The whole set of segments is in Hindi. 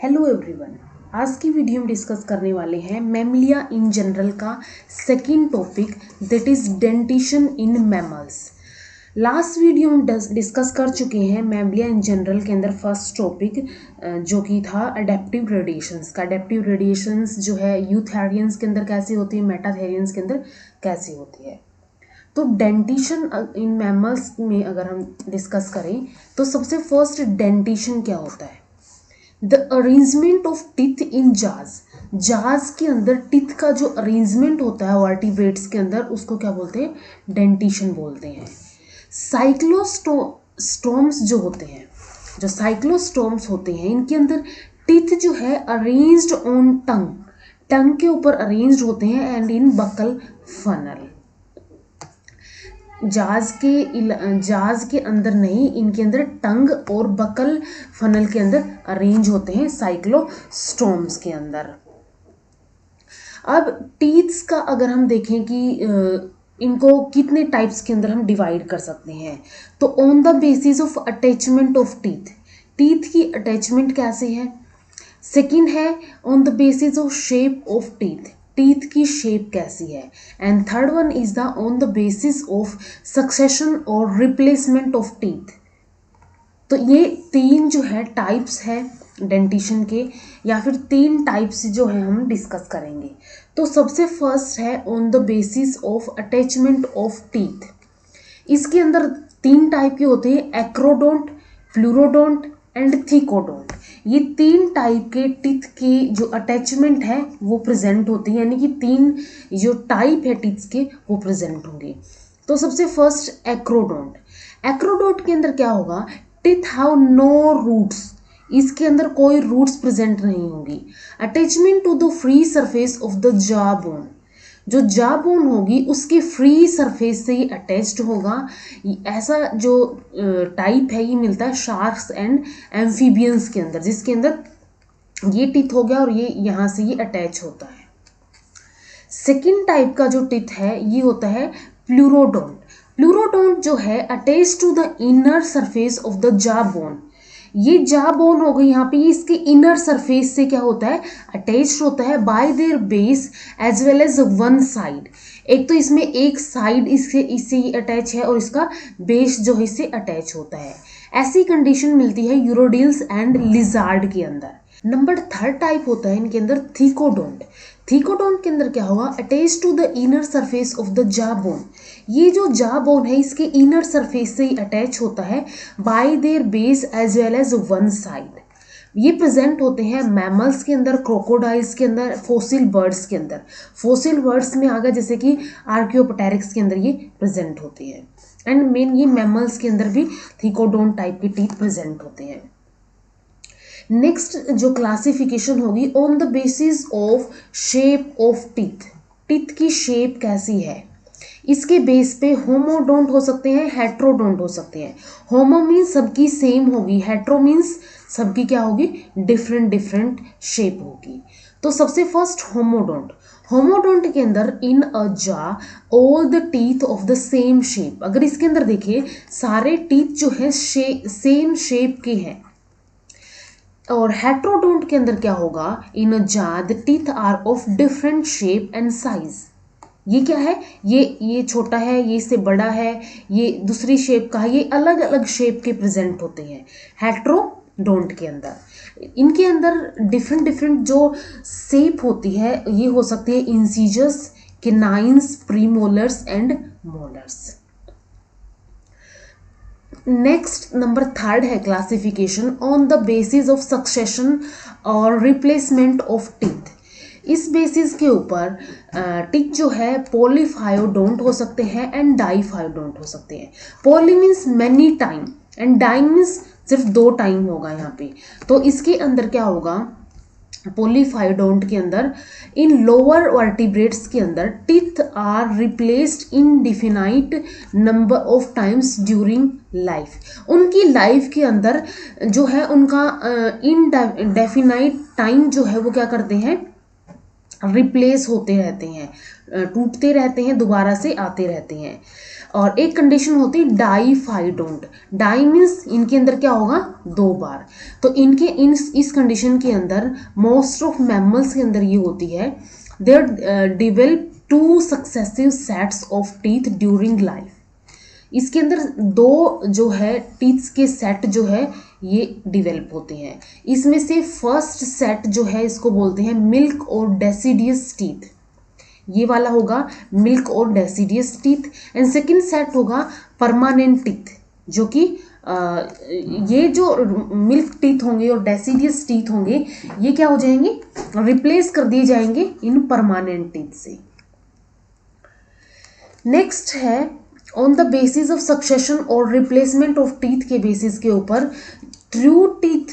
Hello everyone. आज की वीडियो में डिस्कस करने वाले हैं मैमलिया इन जनरल का second topic that is dentition in mammals. Last video में डिस्कस कर चुके हैं मैमलिया इन जनरल के अंदर फर्स्ट टॉपिक जो कि था अडेप्टिव रेडिएशंस का। अडेप्टिव रेडिएशंस जो है यूथेरियंस के अंदर कैसी होती है, मेटाथेरियंस के अंदर कैसी होती है। तो डेंटिशन इन मैमल्स में अगर हम डिस्कस करें तो सबसे फर्स्ट डेंटिशन क्या होता है? द अरेंजमेंट ऑफ टीथ इन जाज के अंदर टीथ का जो अरेंजमेंट होता है वर्टिब्रेट्स के अंदर उसको क्या बोलते हैं? डेंटिशन बोलते हैं। साइक्लोस्टोम्स जो होते हैं, जो साइक्लोस्टोम्स होते हैं, इनके अंदर टीथ जो है अरेंज्ड ऑन टंग के ऊपर अरेंज्ड होते हैं एंड इन बकल फनल। जाज के अंदर नहीं, इनके अंदर टंग और बकल फनल के अंदर अरेंज होते हैं साइक्लोस्टोम्स के अंदर। अब टीथ्स का अगर हम देखें कि इनको कितने टाइप्स के अंदर हम डिवाइड कर सकते हैं, तो on the basis of attachment of teeth की अटैचमेंट कैसे है। सेकंड है on the basis of shape of teeth की शेप कैसी है। And third one is the on the basis of succession और रिप्लेसमेंट ऑफ टीथ। तो ये तीन जो है टाइप्स है डेंटिशन के, या फिर तीन टाइप्स जो है हम डिस्कस करेंगे। तो सबसे फर्स्ट है on the basis of attachment of teeth. इसके अंदर तीन टाइप के होते हैं, एक्रोडोंट, फ्लूरोडोंट एंड थिकोडोंट। ये तीन टाइप के टीथ की जो अटैचमेंट है वो प्रेजेंट होती है, यानी कि तीन जो टाइप है टीथ के वो प्रेजेंट होंगे। तो सबसे फर्स्ट एक्रोडोंट के अंदर क्या होगा? टीथ हैव नो रूट्स, इसके अंदर कोई रूट्स प्रेजेंट नहीं होंगी। Attachment to the free surface of the jaw bone, जो जॉ बोन होगी उसके फ्री सरफेस से ही अटैच्ड होगा। ऐसा जो टाइप है ये मिलता है शार्क्स एंड एम्फीबियंस के अंदर, जिसके अंदर ये टीथ हो गया और ये यहाँ से ये अटैच होता है। सेकेंड टाइप का जो टीथ है ये होता है प्लूरोडोंट जो है attach to the inner surface of the jaw bone. ये जॉ बोन हो गई यहाँ पे, इसके इनर सरफेस से क्या होता है? अटैच्ड होता है by their base as well as one side. एक तो इसमें एक साइड इससे अटैच है और इसका बेस जो है इससे अटैच होता है। ऐसी कंडीशन मिलती है यूरोडिल्स एंड लिजार्ड के अंदर। नंबर थर्ड टाइप होता है इनके अंदर थिकोडोंट के अंदर क्या होगा? Attach to the inner surface of the jaw bone. ये जो जॉ बोन है इसके इनर सरफेस से ही अटैच होता है by their base as well as one side. ये प्रेजेंट होते हैं मैमल्स के अंदर, क्रोकोडाइल्स के अंदर, फोसिल बर्ड्स के अंदर। फोसिल बर्ड्स में आ गया जैसे कि आर्कियोप्टेरिक्स के अंदर ये प्रेजेंट होते हैं। एंड मेन ये मैमल्स के अंदर भी थिकोडोंट टाइप के टीथ प्रेजेंट होते हैं। नेक्स्ट जो क्लासिफिकेशन होगी on the basis of shape of teeth की शेप कैसी है, इसके बेस पे होमोडोंट हो सकते हैं, हेट्रोडोंट हो सकते हैं। होमो मीन्स सबकी सेम होगी, हेट्रो मीन्स सबकी क्या होगी? डिफरेंट शेप होगी। तो सबसे फर्स्ट होमोडोंट के अंदर in a jaw all the teeth of the same shape. अगर इसके अंदर देखिए सारे टीथ जो है सेम शेप के हैं। और हेट्रोडोंट के अंदर क्या होगा? In a jaw the teeth are of different shape and size. ये क्या है? ये छोटा है, ये इससे बड़ा है, ये दूसरी शेप का है, ये अलग अलग शेप के प्रेजेंट होते हैं हेट्रोडोंट के अंदर। इनके अंदर डिफरेंट जो शेप होती है ये हो सकती है incisors, canines, premolars and molars. Next number third है classification on the basis of succession और रिप्लेसमेंट ऑफ टीथ। इस बेसिस के ऊपर टीथ जो है पॉलीफायोडोंट हो सकते हैं एंड डाईफायोडोंट हो सकते हैं। Poly means many time and di means सिर्फ 2 टाइम होगा यहाँ पे। तो इसके अंदर क्या होगा? पॉलीफायोडोंट के अंदर इन लोअर वर्टिब्रेट्स के अंदर teeth are replaced in definite number of times during life. उनकी लाइफ के अंदर जो है उनका इनडेफिनाइट टाइम जो है वो क्या करते हैं? रिप्लेस होते रहते हैं, टूटते रहते हैं, दोबारा से आते रहते हैं। और एक कंडीशन होती है डाईफाइडोंट। डाई मीन्स इनके अंदर क्या होगा, 2 बार। तो इनके इस कंडीशन के अंदर मोस्ट ऑफ मैमल्स के अंदर ये होती है, there develop 2 successive sets of teeth during life. इसके अंदर 2 जो है टीथ्स के सेट जो है ये डिवेल्प होते हैं। इसमें से फर्स्ट सेट जो है इसको बोलते हैं मिल्क और डेसिडियस टीथ, ये वाला होगा मिल्क और deciduous teeth. And second set होगा परमानेंट टीथ, जो कि ये जो मिल्क टीथ होंगे और डेसिडियस टीथ होंगे ये क्या हो जाएंगे, रिप्लेस कर दिए जाएंगे इन परमानेंट टीथ से। नेक्स्ट है on the basis of succession और रिप्लेसमेंट ऑफ टीथ के बेसिस के ऊपर ट्रू टीथ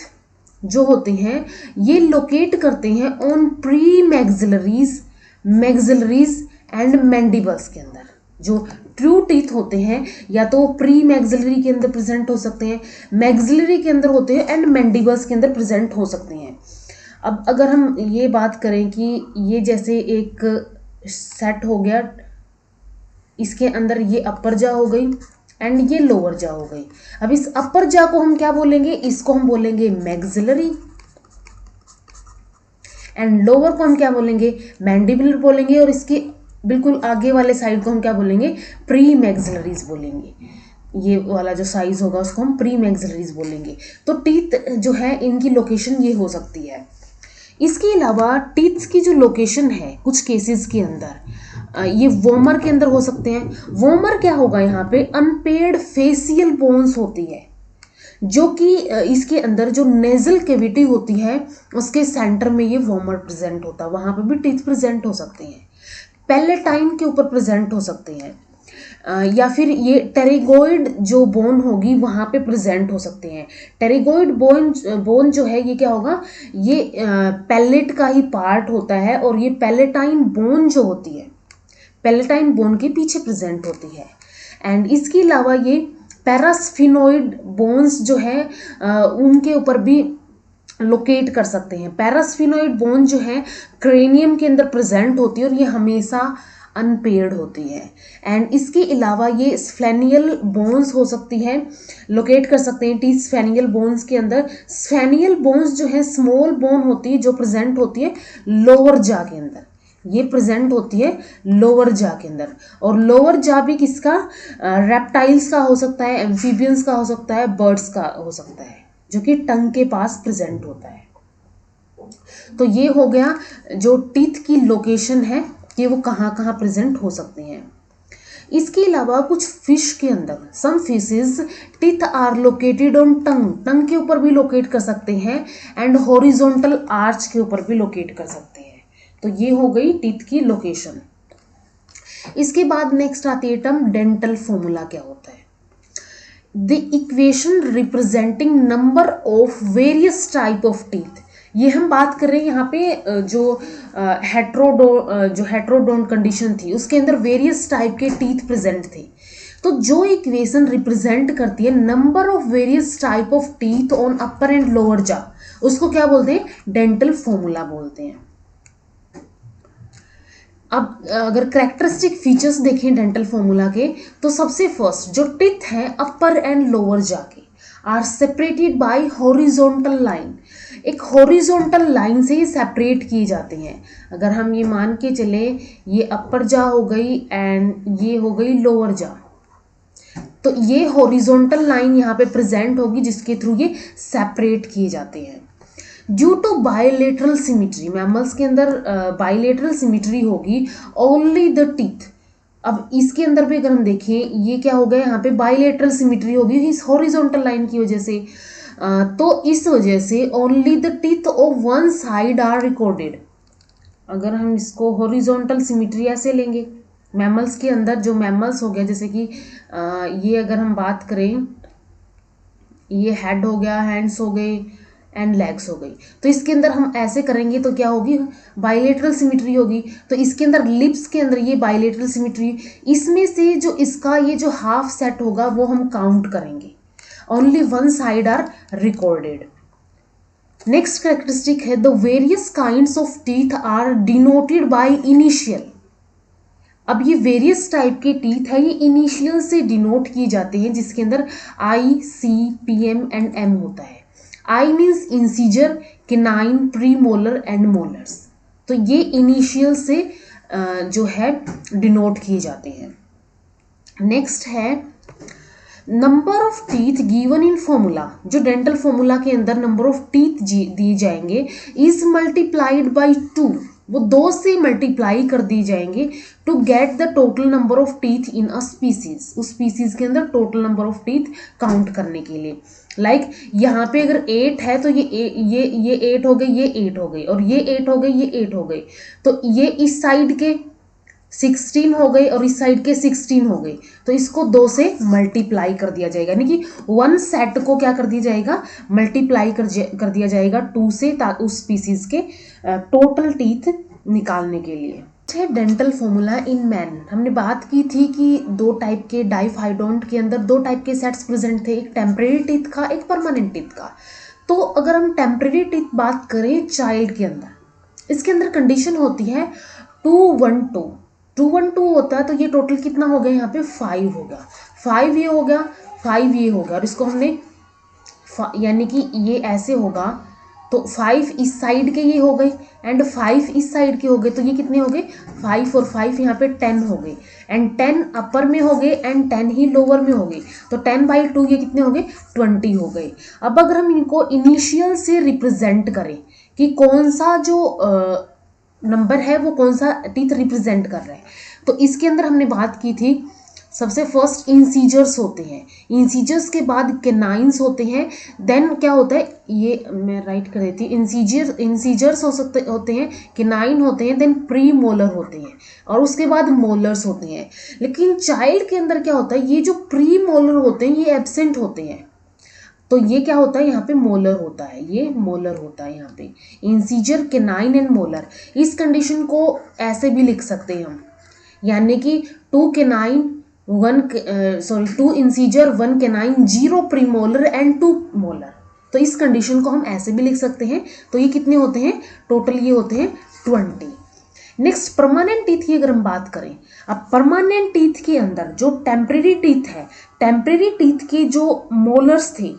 जो होते हैं ये लोकेट करते हैं ऑन प्री मैक्सिलरीज, मैक्सिलरीज एंड मैंडिबल्स के अंदर। जो ट्रू टीथ होते हैं या तो प्री मैक्सिलरी के अंदर प्रेजेंट हो सकते हैं, मैक्सिलरी के अंदर होते हैं, एंड मैंडिबल्स के अंदर प्रेजेंट हो सकते हैं। अब अगर हम ये बात करें कि ये जैसे एक सेट हो गया, इसके अंदर ये अपर जा हो गई एंड ये लोअर जा हो गई। अब इस अपर जा को हम क्या बोलेंगे, इसको हम बोलेंगे मैक्सिलरी, एंड लोअर को हम क्या बोलेंगे, मैंडिबुलर बोलेंगे, और इसके बिल्कुल आगे वाले साइड को हम क्या बोलेंगे, प्री मैक्सिलरीज बोलेंगे। ये वाला जो साइज होगा उसको हम प्री मैक्सिलरीज बोलेंगे। तो टीथ जो है इनकी लोकेशन ये हो सकती है। इसके अलावा टीथ्स की जो लोकेशन है कुछ केसेस के अंदर ये वोमर के अंदर हो सकते हैं। वोमर क्या होगा, यहाँ पे अनपेड फेसियल बोन्स होती है, जो कि इसके अंदर जो नेजल कैविटी होती है उसके सेंटर में ये वोमर प्रेजेंट होता है, वहां पे भी टीथ प्रेजेंट हो सकते हैं। पैलेटाइन के ऊपर प्रेजेंट हो सकते हैं, या फिर ये टेरिगोइड जो बोन होगी वहां पे प्रेजेंट हो सकते हैं। टेरिगोइड बोन जो है ये क्या होगा, ये पैलेट का ही पार्ट होता है, और ये पैलेटाइन बोन जो होती है पैलेटाइन बोन के पीछे प्रेजेंट होती है। एंड इसके अलावा ये पैरास्फिनोइड बोन्स जो है उनके ऊपर भी लोकेट कर सकते हैं। पैरास्फिनोइड बोन जो है क्रेनियम के अंदर प्रेजेंट होती है और ये हमेशा अनपेयर्ड होती है। एंड इसके अलावा ये स्फेनियल बोन्स हो सकती है, लोकेट कर सकते हैं टीथ स्फेनियल बोन्स के अंदर। स्फेनियल बोन्स जो है स्मॉल बोन होती है जो प्रेजेंट होती है लोअर जा के अंदर, ये प्रेजेंट होती है लोअर जा के अंदर। और लोअर जा भी किसका, रेप्टाइल्स का हो सकता है, एम्फीबियंस का हो सकता है, बर्ड्स का हो सकता है, जो कि टंग के पास प्रेजेंट होता है। तो ये हो गया जो टीथ की लोकेशन है कि वो कहाँ कहाँ प्रेजेंट हो सकते हैं। इसके अलावा कुछ फिश के अंदर some fishes teeth are located on tongue, tongue के ऊपर भी लोकेट कर सकते हैं, एंड हॉरिजॉन्टल आर्च के ऊपर भी लोकेट कर सकते हैं। तो ये हो गई टीथ की लोकेशन। इसके बाद नेक्स्ट आती है टर्म डेंटल फॉर्मूला। क्या होता है, the equation representing number of various type of teeth. ये हम बात कर रहे हैं यहाँ पे जो हेट्रोडोंट कंडीशन थी उसके अंदर वेरियस टाइप के टीथ प्रेजेंट थे। तो जो इक्वेशन रिप्रेजेंट करती है number of various type of teeth on upper and lower जा, उसको क्या बोलते हैं, डेंटल फॉर्मूला बोलते हैं। अब अगर कैरेक्टरिस्टिक फीचर्स देखें डेंटल फॉर्मूला के, तो सबसे फर्स्ट जो टीथ है अपर एंड लोअर जाके are separated by horizontal line, एक हॉरिजॉन्टल लाइन से ही सेपरेट किए जाते हैं। अगर हम ये मान के चले ये अपर जा हो गई एंड ये हो गई लोअर जा, तो ये हॉरिजॉन्टल लाइन यहाँ पे प्रेजेंट होगी जिसके थ्रू ये सेपरेट किए जाते हैं। Due to bilateral symmetry, mammals के अंदर बायलेटरल सिमिट्री होगी ओनली द टीथ। अब इसके अंदर भी अगर हम देखें ये क्या हो गया, यहाँ पे बायलेटरल सिमिट्री होगी इस हॉरिजॉन्टल लाइन की वजह से। तो इस वजह से only the teeth of one side are recorded. अगर हम इसको हॉरिजॉन्टल सिमिट्री ऐसे लेंगे, मैमल्स के अंदर जो मैमल्स हो गया जैसे कि ये अगर हम बात करें ये हेड हो गया, हैंड्स हो गए एंड लेग्स हो गई, तो इसके अंदर हम ऐसे करेंगे तो क्या होगी, बायलेटरल सिमिट्री होगी। तो इसके अंदर लिप्स के अंदर ये बायलेटरल सिमिट्री, इसमें से जो इसका ये जो हाफ सेट होगा वो हम काउंट करेंगे, only one side are recorded. Next characteristic है the various kinds of teeth are denoted by initial. अब ये वेरियस टाइप के टीथ है, ये इनिशियल से डिनोट किए जाते हैं, जिसके अंदर आई, सी, पी, एम एंड एम होता है। I means incisor, canine, pre molar and molars. तो ये इनिशियल से जो है डिनोट किए जाते हैं। नेक्स्ट है number of teeth given in formula. जो डेंटल फॉर्मूला के अंदर नंबर ऑफ टीथ दिए जाएंगे इज मल्टीप्लाइड बाई 2, वो 2 से मल्टीप्लाई कर दिए जाएंगे to get the total number of teeth in a species. उस स्पीसीज के अंदर total number of teeth count करने के लिए। लाइक यहाँ पे अगर 8 है तो ये 8 हो गई, ये 8 हो गई, और ये 8 हो गई, ये 8 हो गई, तो ये इस साइड के 16 हो गई और इस साइड के 16 हो गई, तो इसको 2 से मल्टीप्लाई कर दिया जाएगा, यानी कि 1 सेट को क्या कर दिया जाएगा, मल्टीप्लाई कर दिया जाएगा 2 से, उस स्पीसीज के टोटल टीथ निकालने के लिए। Dental formula in man. हमने बात की थी कि 2 टाइप के डाइफाइडोंट के अंदर 2 टाइप के सेट्स प्रेजेंट थे, एक टेम्परेरी टीथ का, एक परमानेंट टीथ का। तो अगर हम टेम्परेरी टीथ बात करें चाइल्ड के अंदर, इसके अंदर कंडीशन होती है 212 होता है, तो ये टोटल कितना हो गया, यहाँ पे 5 हो गया, 5 ये हो गया, 5 ये हो गया, और इसको हमने यानी कि ये ऐसे होगा, तो 5 इस साइड के ये हो गए एंड 5 इस साइड के हो गए, तो ये कितने हो गए, 5 और 5 यहाँ पे 10 हो गए, एंड 10 अपर में हो गए एंड 10 ही लोअर में हो गए, तो 10/2 ये कितने हो गए, 20 हो गए। अब अगर हम इनको इनिशियल से रिप्रेजेंट करें कि कौन सा जो नंबर है वो कौन सा टीथ रिप्रेजेंट कर रहा है, तो इसके अंदर हमने बात की थी सबसे फर्स्ट इंसीजर्स होते हैं, इंसीजर्स के बाद केनाइंस होते हैं, देन क्या होता है, ये मैं राइट कर देती, इंसीजर्स होते हैं, केनाइन होते हैं, देन प्री मोलर होते हैं, और उसके बाद मोलर्स होते हैं। लेकिन चाइल्ड के अंदर क्या होता है, ये जो प्री मोलर होते हैं ये एब्सेंट होते हैं, तो ये क्या होता है, यहाँ पे मोलर होता है, ये मोलर होता है यहाँ पे, इंसीजर, केनाइन एंड मोलर। इस कंडीशन को ऐसे भी लिख सकते हैं हम, यानी कि 2 incisor 1 canine 0 premolar and 2 molar. तो इस कंडीशन को हम ऐसे भी लिख सकते हैं। तो ये कितने होते हैं, टोटल ये होते हैं 20। नेक्स्ट परमानेंट टीथ की अगर हम बात करें, अब परमानेंट टीथ के अंदर जो टेम्परेरी टीथ है, टेम्परेरी टीथ के जो मोलर्स थे,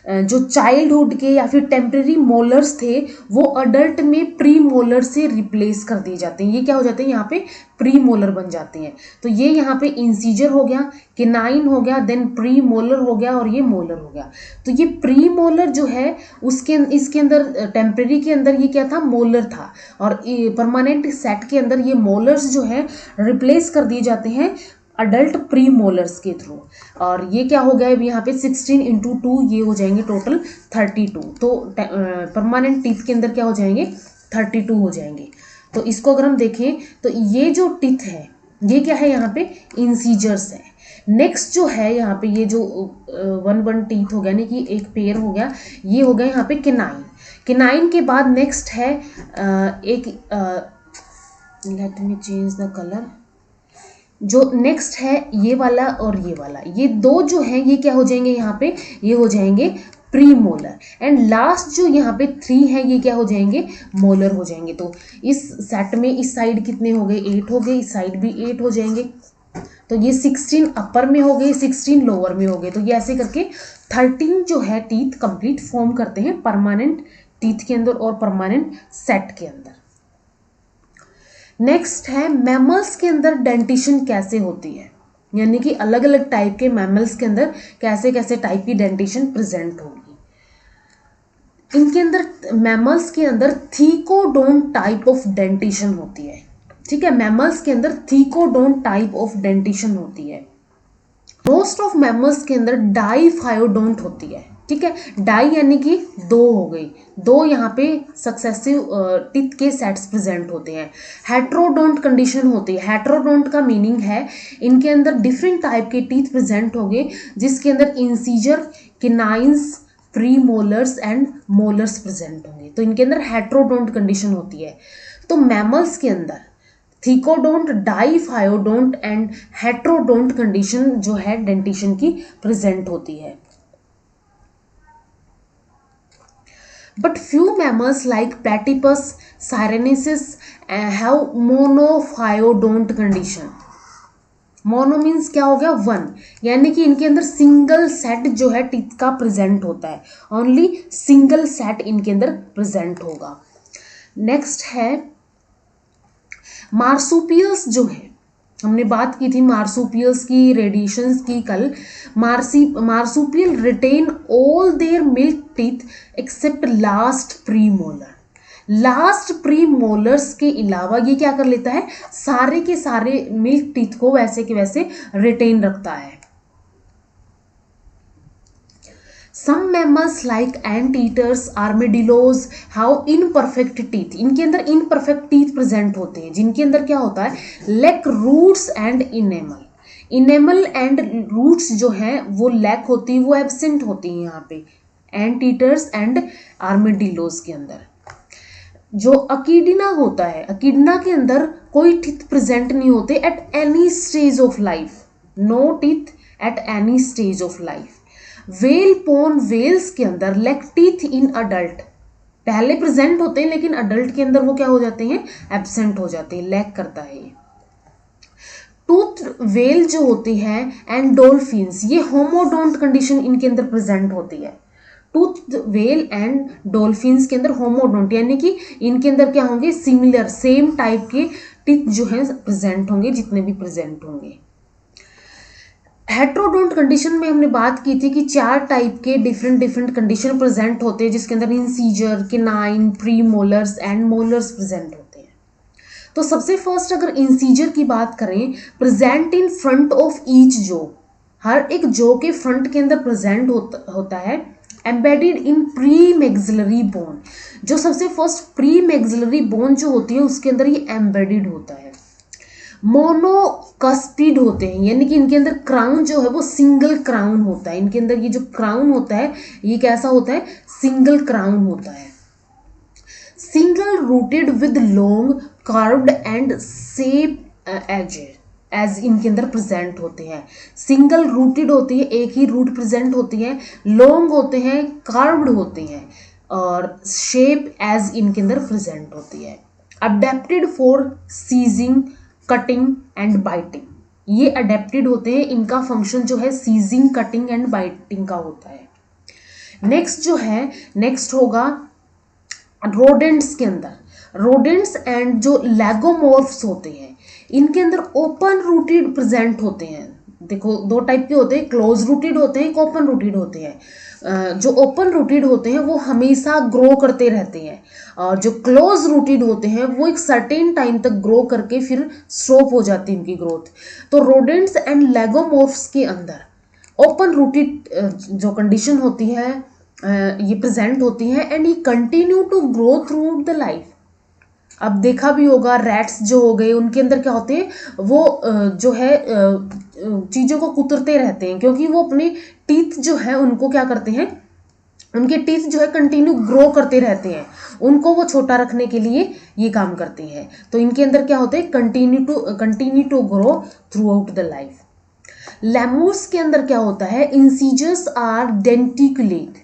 जो चाइल्डहुड के या फिर टेम्परेरी मोलर्स थे, वो अडल्ट में प्री मोलर से रिप्लेस कर दिए जाते हैं। ये क्या हो जाते हैं, यहाँ पे प्री मोलर बन जाते हैं। तो ये यहाँ पे इंसीजर हो गया, केनाइन हो गया, देन प्री मोलर हो गया, और ये मोलर हो गया। तो ये प्री मोलर जो है इसके अंदर टेम्परेरी के अंदर ये क्या था, मोलर था, और परमानेंट सेट के अंदर ये मोलर्स जो है रिप्लेस कर दिए जाते हैं अडल्ट प्री मोलर्स के थ्रू। और ये क्या हो गया, यहाँ पे 16 × 2 ये हो जाएंगे टोटल 32। तो परमानेंट टीथ के अंदर क्या हो जाएंगे, 32 हो जाएंगे। तो इसको अगर हम देखें तो ये जो टीथ है ये क्या है, यहाँ पे इंसीजर्स है। नेक्स्ट जो है यहाँ पे ये जो 1 टीथ हो गया, यानी कि एक पेयर हो गया, ये हो गया यहाँ पे केनाइन। केनाइन के बाद नेक्स्ट है एक let me change the colour, जो नेक्स्ट है ये वाला और ये वाला, ये 2 जो हैं ये क्या हो जाएंगे, यहाँ पे ये हो जाएंगे प्री मोलर, एंड लास्ट जो यहाँ पे 3 है ये क्या हो जाएंगे, मोलर हो जाएंगे। तो इस सेट में इस साइड कितने हो गए, 8 हो गए, इस साइड भी 8 हो जाएंगे। तो ये 16 अपर में हो गए, 16 लोअर में हो गए। तो ये ऐसे करके 13 जो है टीथ कंप्लीट फॉर्म करते हैं परमानेंट टीथ के अंदर और परमानेंट सेट के अंदर। नेक्स्ट है मैमल्स के अंदर डेंटिशन कैसे होती है, यानी कि अलग अलग टाइप के मैमल्स के अंदर कैसे कैसे टाइप की डेंटिशन प्रेजेंट होगी। इनके अंदर मैमल्स के अंदर थीकोडोंट टाइप ऑफ डेंटिशन होती है। ठीक है, मैमल्स के अंदर थीकोडोंट टाइप ऑफ डेंटिशन होती है। मोस्ट ऑफ मैमल्स के अंदर डाइफायोडोंट होती है। ठीक है, डाई यानी कि 2 हो गई, 2 यहाँ पे सक्सेसिव टीथ के सेट्स प्रेजेंट होते हैं। हेट्रोडोंट कंडीशन होती है। हेट्रोडोंट का मीनिंग है इनके अंदर डिफरेंट टाइप के टीथ प्रेजेंट होंगे, जिसके अंदर incisor, canines, pre molars and molars present होंगे। तो इनके अंदर हेट्रोडोंट कंडीशन होती है। तो मैमल्स के अंदर thecodont, diphyodont and heterodont condition जो है डेंटिशन की प्रेजेंट होती है। But few mammals like platypus, Sirenesis have monophyodont condition. Mono means क्या हो गया? वन, यानी कि इनके अंदर सिंगल सेट जो है टीथ का प्रेजेंट होता है, ओनली सिंगल सेट इनके अंदर प्रेजेंट होगा। नेक्स्ट है मार्सुपियल्स जो है, हमने बात की थी मार्सुपियल्स की, रेडिएशंस की कल। Marsupial retain all their milk teeth except last premolar. Last premolars के अलावा ये क्या कर लेता है? सारे के सारे मिल्क टीथ को वैसे के वैसे रिटेन रखता है। Some mammals like anteaters, armadillos have imperfect teeth. इनके अंदर imperfect teeth present होते हैं, जिनके अंदर क्या होता है? lack roots and enamel. enamel and roots जो है वो lack होती है, वो absent होती है यहाँ पे anteaters and armadillos के अंदर। जो अकीडिना होता है, अकीडिना के अंदर कोई टीथ प्रेजेंट नहीं होते at any stage of life, no teeth at any stage of life. Whale bone whales के अंदर लैक टीथ इन अडल्ट, पहले प्रेजेंट होते हैं लेकिन अडल्ट के अंदर वो क्या हो जाते हैं? एब्सेंट हो जाते हैं, लैक करता है। टूथ वेल जो होती है एंड डॉल्फिन्स, ये होमोडोंट कंडीशन इनके अंदर प्रेजेंट होती है। टूथ वेल एंड डॉल्फिन्स के अंदर होमोडोंट, यानी कि इनके अंदर क्या होंगे? सिमिलर, सेम टाइप के टीथ जो है प्रेजेंट होंगे, जितने भी प्रेजेंट होंगे। हेट्रोडोंट कंडीशन में हमने बात की थी कि 4 टाइप के डिफरेंट कंडीशन प्रेजेंट होते हैं, जिसके अंदर incisor, canine, premolars and molars present होते हैं। तो सबसे फर्स्ट अगर इंसीजर की बात करें, present in front of each जो, हर एक जो के फ्रंट के अंदर प्रेजेंट होता है। Embedded in pre maxillary bone, जो सबसे फर्स्ट प्री मैक्सिलरी बोन जो होती है उसके अंदर ये एम्बेडेड होता है। मोनोकस्पिड होते हैं, यानी कि इनके अंदर क्राउन जो है वो सिंगल क्राउन होता है। इनके अंदर ये जो क्राउन होता है ये कैसा होता है? सिंगल क्राउन होता है। Single rooted with long curved and sharp edges, edge इनके अंदर प्रेजेंट होते हैं। सिंगल रूटेड होती है, एक ही रूट प्रेजेंट होती है, लॉन्ग होते हैं, कार्व्ड होते हैं और शेप एज इनके अंदर प्रेजेंट होती है। Adapted for seizing, cutting and biting, ये अडेप्टेड होते हैं, इनका फंक्शन जो है सीजिंग, कटिंग एंड बाइटिंग का होता है। नेक्स्ट जो है, नेक्स्ट होगा रोडेंट्स के अंदर, रोडेंट्स एंड जो लैगोमॉर्फ्स होते हैं इनके अंदर ओपन रूटेड प्रेजेंट होते हैं। देखो 2 टाइप के होते हैं, क्लोज रूटेड होते हैं, ओपन रूटेड होते हैं। जो ओपन रूटेड होते हैं वो हमेशा ग्रो करते रहते हैं और जो क्लोज रूटेड होते हैं वो एक सर्टेन टाइम तक ग्रो करके फिर स्टॉप हो जाती है इनकी ग्रोथ। तो रोडेंट्स एंड लैगोमॉर्फ्स के अंदर ओपन रूटेड जो कंडीशन होती है ये प्रेजेंट होती है एंड ये continue to grow throughout the life. अब देखा भी होगा रैट्स जो हो गए उनके अंदर क्या होते हैं, वो जो है चीज़ों को कुतरते रहते हैं, क्योंकि वो अपने टीथ जो है उनको क्या करते हैं, उनके टीथ जो है कंटिन्यू ग्रो करते रहते हैं, उनको वो छोटा रखने के लिए ये काम करते हैं। तो इनके अंदर क्या होते हैं? Continue to grow throughout the life. Lemurs के अंदर क्या होता है? इंसीजर्स आर डेंटिकुलेट,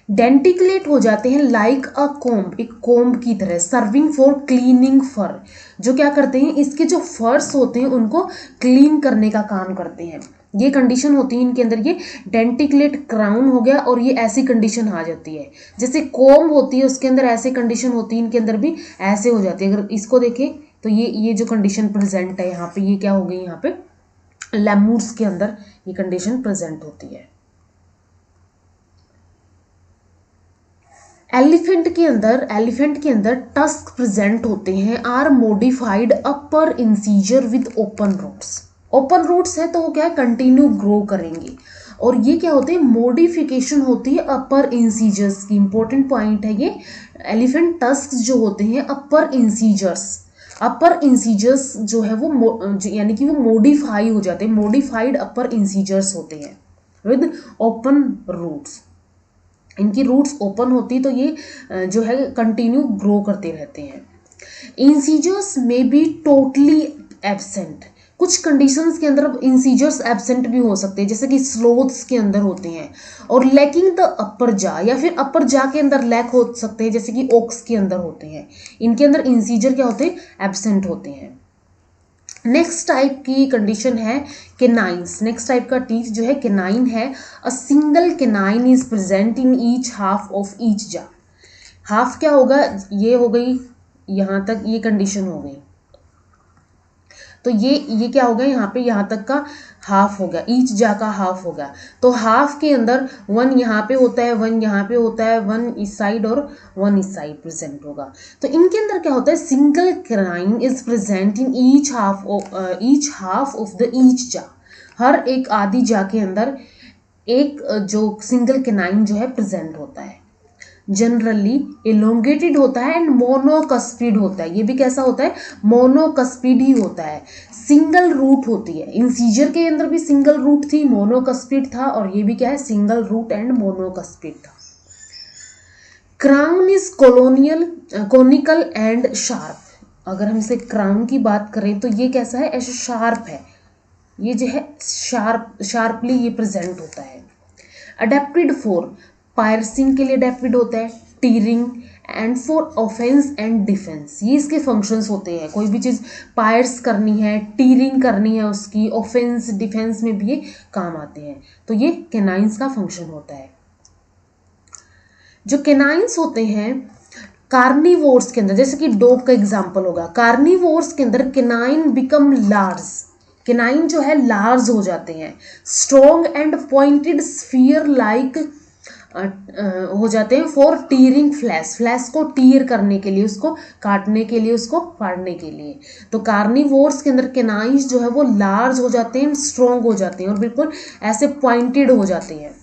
डेंटिकुलेट हो जाते हैं लाइक अ कोम्ब, एक कोम्ब की तरह, सर्विंग फॉर क्लीनिंग फर, जो क्या करते हैं इसके जो फर्स होते हैं उनको क्लीन करने का काम करते हैं। ये कंडीशन होती है इनके अंदर, ये डेंटिकुलेट क्राउन हो गया और ये ऐसी कंडीशन आ जाती है, जैसे कोम्ब होती है उसके अंदर ऐसे कंडीशन होती है, इनके अंदर भी ऐसे हो जाती है। अगर इसको देखें तो ये जो कंडीशन प्रेजेंट है यहाँ पे, ये क्या हो गई, यहाँ पे लेमूर्स के अंदर ये कंडीशन प्रेजेंट होती है। एलिफेंट के अंदर टस्क प्रेजेंट होते हैं, are modified upper incisor with open roots. Open roots है तो वो क्या है? कंटिन्यू ग्रो करेंगे। और ये क्या होते हैं? मॉडिफिकेशन होती है अपर इंसीजर्स की। इंपॉर्टेंट पॉइंट है ये, एलिफेंट टस्क जो होते हैं अपर इंसीजर्स जो है वो यानी कि वो मॉडिफाई हो जाते हैं, मॉडिफाइड अपर इंसीजर्स होते हैं विद ओपन रूट्स। इनकी रूट्स ओपन होती तो ये जो है कंटिन्यू ग्रो करते रहते हैं। इंसीजर्स में बी टोटली एब्सेंट, कुछ कंडीशंस के अंदर इंसीजर्स एब्सेंट भी हो सकते हैं, जैसे कि स्लोथ्स के अंदर होते हैं, और लैकिंग द अपर जा, या फिर अपर जा के अंदर लैक हो सकते हैं, जैसे कि ओक्स के अंदर होते हैं। इनके अंदर इंसीजर क्या होते हैं, एब्सेंट होते हैं। नेक्स्ट टाइप की कंडीशन है केनाइंस। नेक्स्ट टाइप का टीथ जो है केनाइन है। A single canine is present in each half of each जा। हाफ क्या होगा, ये हो गई, यहाँ तक ये कंडीशन हो गई, तो ये क्या हो गया, यहाँ तक का हाफ हो गया, ईच जा का हाफ हो गया। तो हाफ के अंदर वन यहाँ पे होता है, वन यहाँ पे होता है, वन इस साइड और वन इस साइड प्रेजेंट होगा। तो इनके अंदर क्या होता है, single canine is present in each half of the each जा। हर एक आधी जा के अंदर एक जो सिंगल केनाइन जो है प्रेजेंट होता है। जनरली एलोंगेटेड होता है एंड मोनोकस्पिड होता है। ये भी कैसा होता है, मोनोकस्पिड ही होता है। सिंगल रूट होती है, इंसीजर के अंदर भी सिंगल रूट थी, मोनोकस्पिड था, और ये भी क्या है, सिंगल रूट एंड मोनोकस्पिड था। Crown is conical and sharp. अगर हम इसे क्राउन की बात करें तो ये कैसा है, ऐसे शार्प है, ये जो है शार्पली ये प्रेजेंट होता है। अडेप्टेड फॉर पायर्सिंग के लिए अडेप्टेड होता है, tearing and for offence and defence, ये इसके फंक्शंस होते हैं। कोई भी चीज़ पायर्स करनी है, टीयरिंग करनी है उसकी, ऑफेंस डिफेंस में भी ये काम आते हैं। तो ये केनाइंस का फंक्शन होता है। जो केनाइंस होते हैं कार्निवोर्स के अंदर, जैसे कि डॉग का एग्जाम्पल होगा, कार्निवोर्स के अंदर केनाइन बिकम लार्ज, केनाइन जो है लार्ज हो जाते हैं। Strong and pointed sphere like हो जाते हैं फॉर टीयरिंग फ्लैश को टीयर करने के लिए, उसको काटने के लिए, उसको फाड़ने के लिए। तो कार्निवोर्स के अंदर केनाइंस जो है वो लार्ज हो जाते हैं, स्ट्रॉन्ग हो जाते हैं, और बिल्कुल ऐसे पॉइंटेड हो जाते हैं।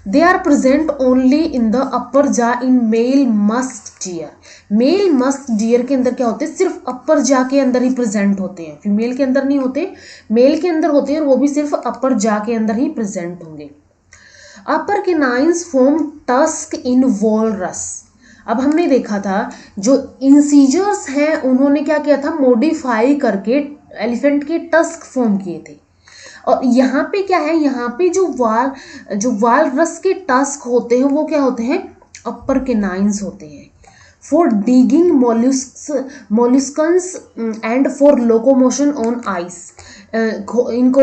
They are present only in the upper jaw in male musk deer. Male musk deer के अंदर क्या होते हैं, सिर्फ अपर जा के अंदर ही प्रेजेंट होते हैं, फीमेल के अंदर नहीं होते, मेल के अंदर होते हैं, और वो भी सिर्फ अपर जा के अंदर ही प्रेजेंट होंगे। अपर केनाइंस फॉर्म टस्क इन वॉलरस। अब हमने देखा था जो इंसीजर्स हैं उन्होंने क्या किया था, मॉडिफाई करके एलिफेंट के टस्क फॉर्म किए थे। और यहाँ पे क्या है, यहाँ पे जो वालरस के टस्क होते हैं वो क्या होते हैं, अपर केनाइंस होते हैं। For digging molluscs and for locomotion on ice. इनको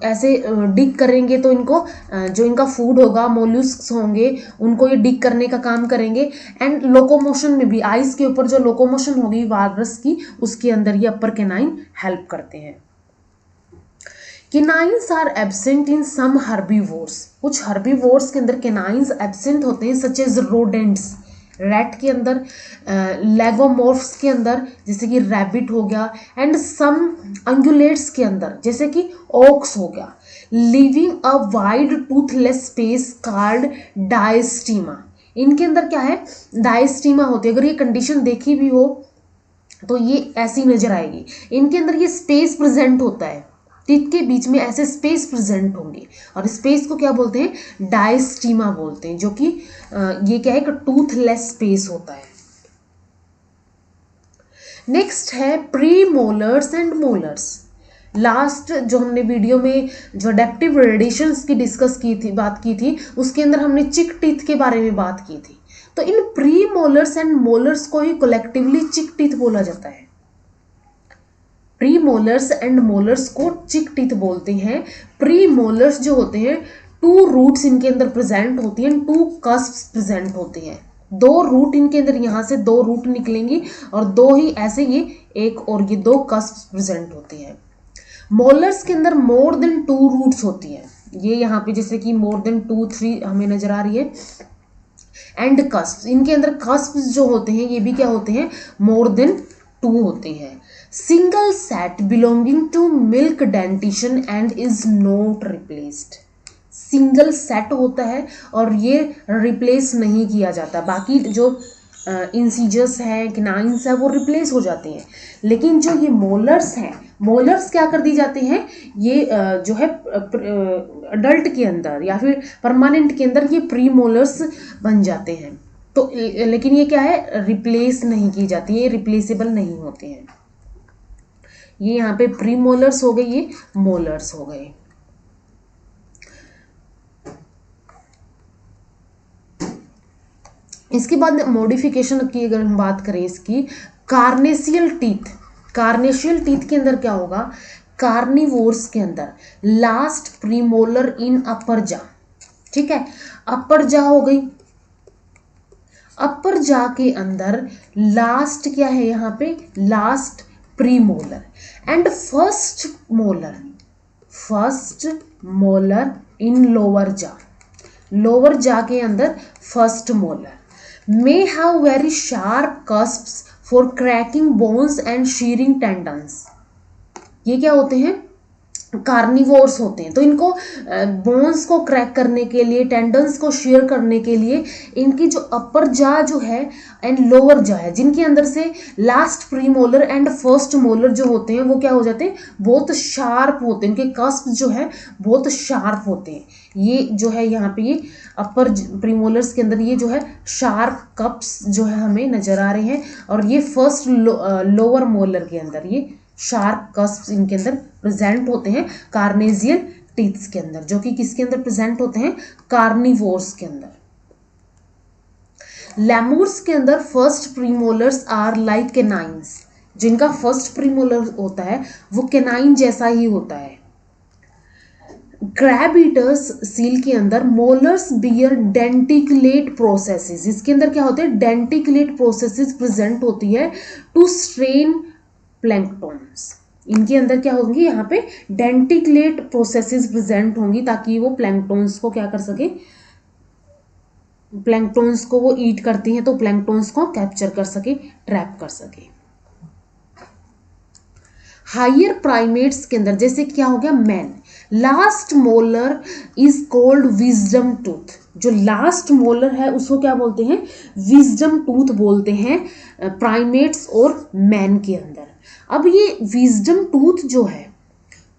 ऐसे डिग करेंगे तो इनको जो इनका फूड होगा, मोल्यूस्क्स होंगे, उनको ये डिग करने का काम करेंगे। एंड लोकोमोशन में भी, आइस के ऊपर जो लोकोमोशन होगी वालरस की, उसके अंदर ये अपर केनाइन हेल्प करते हैं। Canines are absent in some herbivores. कुछ हर्बीवोर्स के अंदर केनाइंस एब्सेंट होते हैं, सच एज रोडेंट्स, रैट के अंदर, लेगोमॉर्फ्स के अंदर जैसे कि रैबिट हो गया, एंड सम अंगुलेट्स के अंदर जैसे कि ऑक्स हो गया। Leaving a wide toothless space called diastema. इनके अंदर क्या है, डायस्टीमा होती है। अगर ये कंडीशन देखी भी हो तो ये ऐसी नजर आएगी। इनके अंदर ये स्पेस प्रेजेंट होता है, टीथ के बीच में ऐसे स्पेस प्रेजेंट होंगे, और स्पेस को क्या बोलते हैं, डायस्टीमा बोलते हैं, जो कि ये क्या है, एक टूथलेस स्पेस होता है। नेक्स्ट है pre molars and molars. Last जो हमने वीडियो में जो अडेप्टिव रेडिएशंस की बात की थी, उसके अंदर हमने चिक टीथ के बारे में बात की थी। तो इन प्री मोलर्स एंड मोलर्स को ही कलेक्टिवली चिक टीथ बोला जाता है। प्री मोलर्स एंड मोलर्स को चिक टीथ बोलते हैं। प्री मोलर्स जो होते हैं, 2 रूट्स इनके अंदर प्रेजेंट होती हैं, 2 कस्प्स प्रेजेंट होते हैं। 2 रूट इनके अंदर, यहाँ से 2 रूट निकलेंगी, और 2 ही ऐसे ये एक और ये 2 कस्प्स प्रेजेंट होती हैं। मोलर्स के अंदर मोर देन 2 रूट्स होती हैं, ये यहाँ पे जैसे कि मोर देन 2, 3 हमें नजर आ रही है। एंड कस्प्स, इनके अंदर कस्प्स जो होते हैं ये भी क्या होते हैं, मोर देन 2 होते हैं। Single set belonging to milk dentition and is not replaced. Single set होता है और ये रिप्लेस नहीं किया जाता। बाकी जो इंसीजर्स हैं, केनाइंस है, वो रिप्लेस हो जाते हैं, लेकिन जो ये मोलर्स हैं, मोलर्स क्या कर दी जाते हैं, ये जो है अडल्ट के अंदर या फिर परमानेंट के अंदर ये प्री मोलर्स बन जाते हैं। तो लेकिन ये क्या है, रिप्लेस नहीं की जाती है, रिप्लेसेबल नहीं होते हैं। ये यहाँ पे प्री मोलर्स हो गए, ये मोलर्स हो गए। इसके बाद मॉडिफिकेशन की अगर हम बात करें इसकी, कार्नेशियल टीथ। कार्नेशियल टीथ के अंदर क्या होगा, कार्निवोर्स के अंदर लास्ट प्रीमोलर इन अपर जा, ठीक है, अपर जा हो गई, अपर जा के अंदर लास्ट क्या है यहाँ पे, last premolar and first molar in lower जा, लोअर जा के अंदर first molar may have very sharp cusps for cracking bones and shearing tendons। ये क्या होते हैं, कार्निवोर्स होते हैं, तो इनको बोन्स को क्रैक करने के लिए, टेंडन्स को शेयर करने के लिए इनकी जो अपर जा जो है एंड लोअर जा है, जिनके अंदर से last pre molar and first molar जो होते हैं वो क्या हो जाते हैं, बहुत शार्प होते हैं, इनके कस्प जो है बहुत शार्प होते हैं। ये जो है यहाँ पे ये अपर प्रीमोलर्स के अंदर ये जो है शार्प कप्स जो है हमें नजर आ रहे हैं, और ये फर्स्ट लोअर मोलर के अंदर ये शार्प कस्प इनके अंदर प्रेजेंट होते हैं कार्नेशियल टीथ्स के अंदर, जो कि किसके अंदर प्रेजेंट होते हैं, कार्निवोर्स के अंदर। लेमूर्स के अंदर first premolars are like canines, जिनका फर्स्ट प्रीमोलर होता है वो कैनाइन जैसा ही होता है। क्रैब ईटर्स सील के अंदर मोलर्स बियर डेंटिकुलेट प्रोसेसेस, इसके अंदर क्या होते हैं, डेंटिकुलेट प्रोसेसेस प्रेजेंट होती है टू स्ट्रेन प्लैंक्टन्स। इनके अंदर क्या होंगी, यहाँ पे डेंटिकुलेट प्रोसेसेस प्रेजेंट होंगी ताकि वो प्लैंक्टन्स को क्या कर सके, प्लैंक्टन्स को वो ईट करती हैं तो प्लैंक्टन्स को कैप्चर कर सके, ट्रैप कर सके। हायर प्राइमेट्स के अंदर जैसे क्या हो गया, man, last molar is called wisdom tooth, जो लास्ट मोलर है उसको क्या बोलते हैं, विजडम टूथ बोलते हैं प्राइमेट्स और मैन के अंदर। अब ये विजडम टूथ जो है,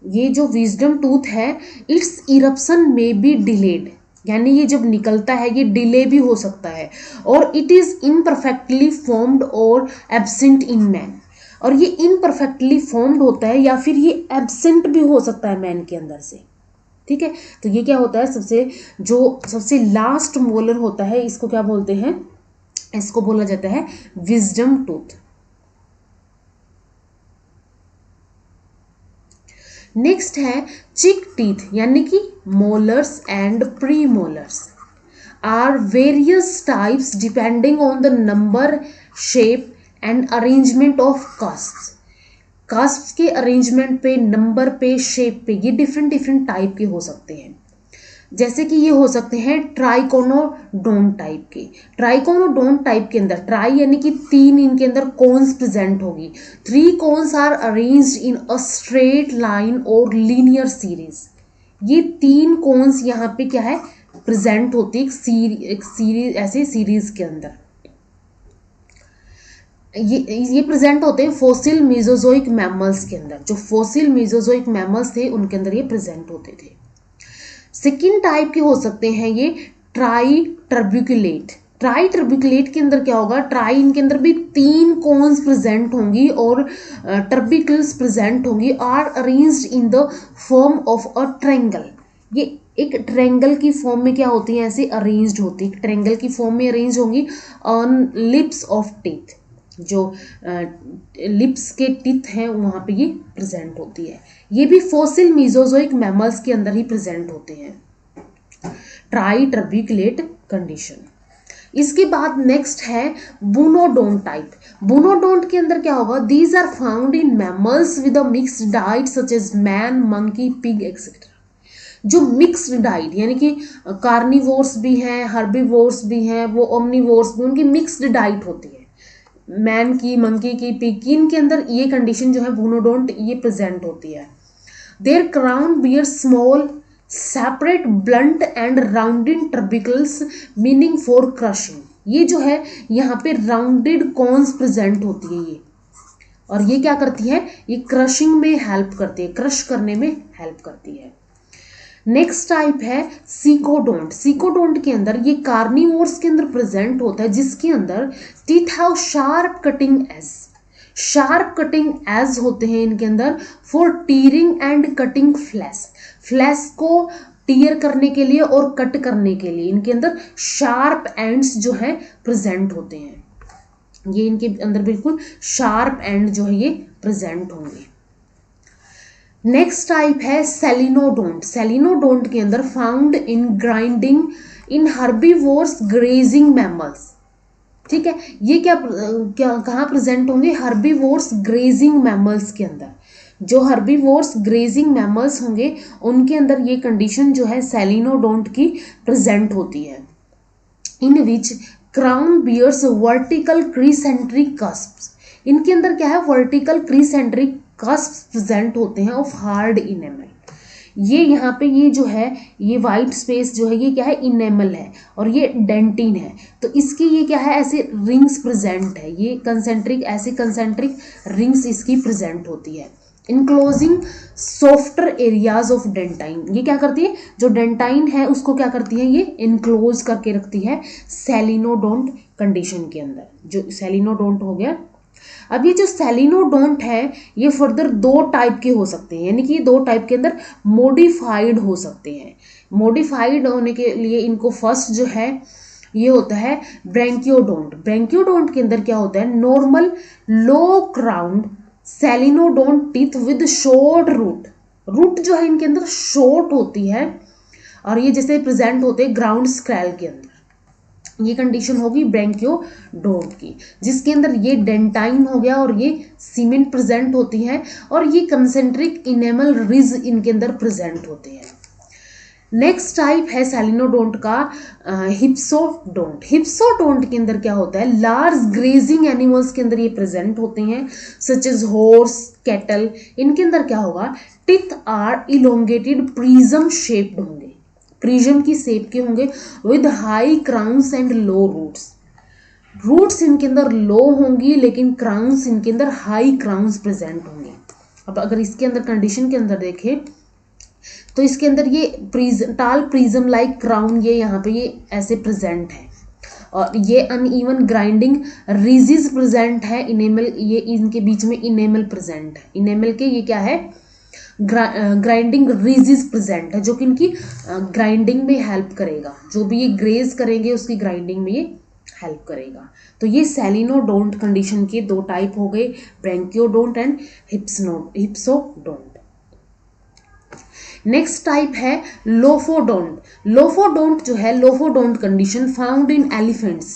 ये जो विजडम टूथ है, इट्स इरप्शन में बी डिलेड, यानी ये जब निकलता है ये डिले भी हो सकता है, और इट इज इम्परफेक्टली फॉर्म्ड और एब्सेंट इन मैन, और ये इनपरफेक्टली फॉर्म्ड होता है या फिर ये एब्सेंट भी हो सकता है मैन के अंदर से, ठीक है। तो ये क्या होता है, सबसे लास्ट मोलर होता है, इसको क्या बोलते हैं, इसको बोला जाता है विजडम टूथ। नेक्स्ट है चिक टीथ, यानी कि molars and premolars are various types depending on the number, shape and arrangement of cusps. Cusps के अरेंजमेंट पे, नंबर पे, शेप पे, ये डिफरेंट टाइप के हो सकते हैं। जैसे कि ये हो सकते हैं ट्राइकोनोडोंट टाइप के। ट्राइकोनोडोंट टाइप के अंदर ट्राई यानी कि 3 इनके अंदर कोन्स प्रेजेंट होगी, 3 cones are arranged in a straight line और लीनियर सीरीज। ये 3 कोन्स यहाँ पे क्या है, प्रेजेंट होती है एक सीरीज, ऐसे सीरीज के अंदर ये प्रेजेंट होते हैं फॉसिल मेसोजोइक मैमल्स के अंदर। जो फॉसिल मेसोजोइक मैमल्स थे उनके अंदर ये प्रेजेंट होते थे। सेकेंड टाइप के हो सकते हैं ये ट्राई ट्रब्यूकुलेट। ट्राई ट्रब्यूकुलेट के अंदर क्या होगा, ट्राई इनके अंदर भी 3 कोन्स प्रेजेंट होंगी और ट्रब्यूकल्स प्रेजेंट होंगी, are arranged in the form of a triangle. ये एक ट्रायंगल की फॉर्म में क्या होती है, ऐसे अरेंज्ड होती है, ट्रायंगल की फॉर्म में अरेंज होंगी ऑन लिप्स ऑफ टीथ। जो लिप्स के टीथ हैं वहाँ पे ये प्रेजेंट होती है। ये भी फॉसिल मेसोजोइक मैमल्स के अंदर ही प्रेजेंट होते हैं, ट्राई ट्रब्यूकुलेट कंडीशन। इसके बाद नेक्स्ट है बुनोडोंट टाइप। बुनोडोंट के अंदर क्या होगा, these are found in mammals with a mixed diet such as man, monkey, pig etcetera. जो मिक्स्ड डाइट यानी कि कार्निवोर्स भी हैं, हर्बीवोर्स भी हैं, वो ओमनिवोर्स भी, उनकी मिक्स्ड डाइट होती है, मैन की, मंकी की, पिग की, इनके अंदर ये कंडीशन जो है बुनोडोंट ये प्रेजेंट होती है। Their crown bear small separate blunt and rounded tubercles meaning for crushing. ये जो है यहाँ पे राउंडेड कॉन्स प्रेजेंट होती है ये, और ये क्या करती है, ये क्रशिंग में हेल्प करती है, क्रश करने में हेल्प करती है। नेक्स्ट टाइप है सीकोडोंट। सीकोडोंट के अंदर ये कार्निवोर्स के अंदर प्रेजेंट होता है, जिसके अंदर teeth have sharp cutting edge. Sharp cutting edge होते हैं इनके अंदर for tearing and cutting flash, flash को टीयर करने के लिए और कट करने के लिए इनके अंदर शार्प एंड्स जो है प्रेजेंट होते हैं। ये इनके अंदर बिल्कुल शार्प एंड जो है ये प्रेजेंट होंगे। नेक्स्ट टाइप है सेलिनोडोंट। सेलिनोडोंट के अंदर found in grinding in herbivores grazing mammals. ठीक है, ये क्या कहाँ प्रेजेंट होंगे? हर्बीवोर्स ग्रेजिंग मैमल्स के अंदर। जो हर्बीवोर्स ग्रेजिंग मैमल्स होंगे उनके अंदर ये कंडीशन जो है सेलिनोडोंट की प्रेजेंट होती है। इन विच क्राउन बियर्स वर्टिकल क्रीसेंट्रिक कस्प्स। इनके अंदर क्या है? वर्टिकल क्रीसेंट्रिक कस्प्स प्रेजेंट होते हैं ऑफ हार्ड इनेमल। ये यहाँ पे ये जो है ये वाइट स्पेस जो है ये क्या है? इनेमल है और ये डेंटिन है, तो इसकी ये क्या है? ऐसे रिंग्स प्रेजेंट है, ये कंसेंट्रिक ऐसे कंसेंट्रिक रिंग्स इसकी प्रेजेंट होती है। Enclosing softer areas of dentine. ये क्या करती है? जो डेंटाइन है उसको क्या करती है? ये इनक्लोज करके रखती है सेलिनोडोंट कंडीशन के अंदर। जो सेलिनोडोंट हो गया। अब ये जो सेलिनोडोंट है ये फर्दर दो टाइप के हो सकते हैं, यानी कि ये दो टाइप के अंदर मॉडिफाइड हो सकते हैं। मॉडिफाइड होने के लिए इनको फर्स्ट जो है ये होता है ब्रैंकियोडोंट। ब्रैंकियोडोंट के अंदर क्या होता है? Normal low crowned selenodont teeth with short root. Root जो है इनके अंदर शॉर्ट होती है और ये जैसे प्रेजेंट होते हैं ग्राउंड स्क्रैल के अंदर। ये कंडीशन होगी ब्रैंकियोडोंट की, जिसके अंदर ये डेंटाइन हो गया और ये सीमेंट प्रेजेंट होती है और ये कंसेंट्रिक इनेमल रिज इनके अंदर प्रेजेंट होते हैं। नेक्स्ट टाइप है सेलिनोडोंट का हिप्सोडोंट। हिप्सोडोंट के अंदर क्या होता है? लार्ज ग्रेजिंग एनिमल्स के अंदर ये प्रेजेंट होते हैं, सच एज हॉर्स, कैटल। इनके अंदर क्या होगा? Teeth are elongated prism shaped होंगे, प्रिज्म की शेप के होंगे, with high crowns and low roots. Roots इनके अंदर लो होंगी लेकिन क्राउन्स इनके अंदर हाई क्राउन्स प्रेजेंट होंगे। अब अगर इसके अंदर कंडीशन के अंदर देखें तो इसके अंदर ये टाल प्रिज्म लाइक क्राउन ये यहाँ पे ये ऐसे प्रेजेंट है और ये अनइवन ग्राइंडिंग रिजिज प्रेजेंट है। इनेमल ये इनके बीच में इनेमल प्रेजेंट है। इनेमल के ये क्या है? ग्राइंडिंग रिजिज प्रेजेंट है जो कि इनकी ग्राइंडिंग में हेल्प करेगा। जो भी ये ग्रेज करेंगे उसकी ग्राइंडिंग में ये हेल्प करेगा। तो ये सेलिनोडोंट कंडीशन के दो टाइप हो गए, brachyodont and hypsodont. Next type है लोफोडोंट। लोफोडोंट जो है lophodont condition found in elephants.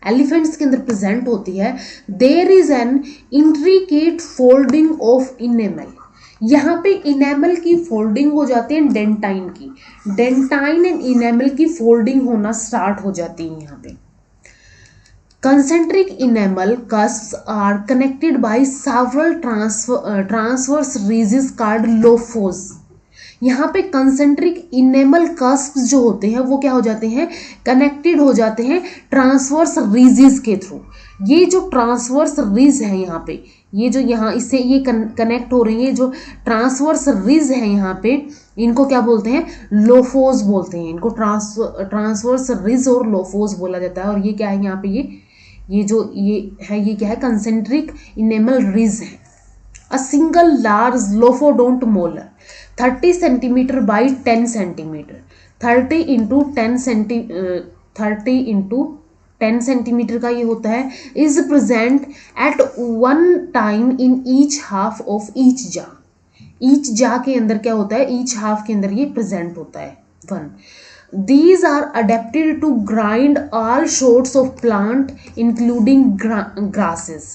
Elephants के अंदर प्रेजेंट होती है। There is an intricate folding of enamel. यहाँ पे इनेमल की फोल्डिंग हो जाती है डेंटाइन की। डेंटाइन एंड इनेमल की फोल्डिंग होना स्टार्ट हो जाती है यहाँ पे। Concentric enamel cusps are connected by several transverse ridges called lophos. यहाँ पे कंसेंट्रिक इनेमल कस्प जो होते हैं वो क्या हो जाते हैं? कनेक्टेड हो जाते हैं ट्रांसवर्स रीजेस के थ्रू। ये जो ट्रांसवर्स रीज है यहाँ पे, ये जो यहाँ इससे ये कनेक्ट हो रही है, जो ट्रांसवर्स रीज है यहाँ पे, इनको क्या बोलते हैं? लोफोस बोलते हैं। इनको ट्रांसवर्स रिज और लोफोस बोला जाता है। और ये क्या है यहाँ पे? ये जो ये है ये क्या है? कंसेंट्रिक इनेमल रिज है। A single large lophodont molar 30 centimetre by 10 centimetre 30 into 10 centimetre का ये होता है, is present at one time in each half of each jaw. Each jaw के अंदर क्या होता है? ईच हाफ के अंदर ये प्रेजेंट होता है one. These are adapted to grind all sorts of plant including grasses.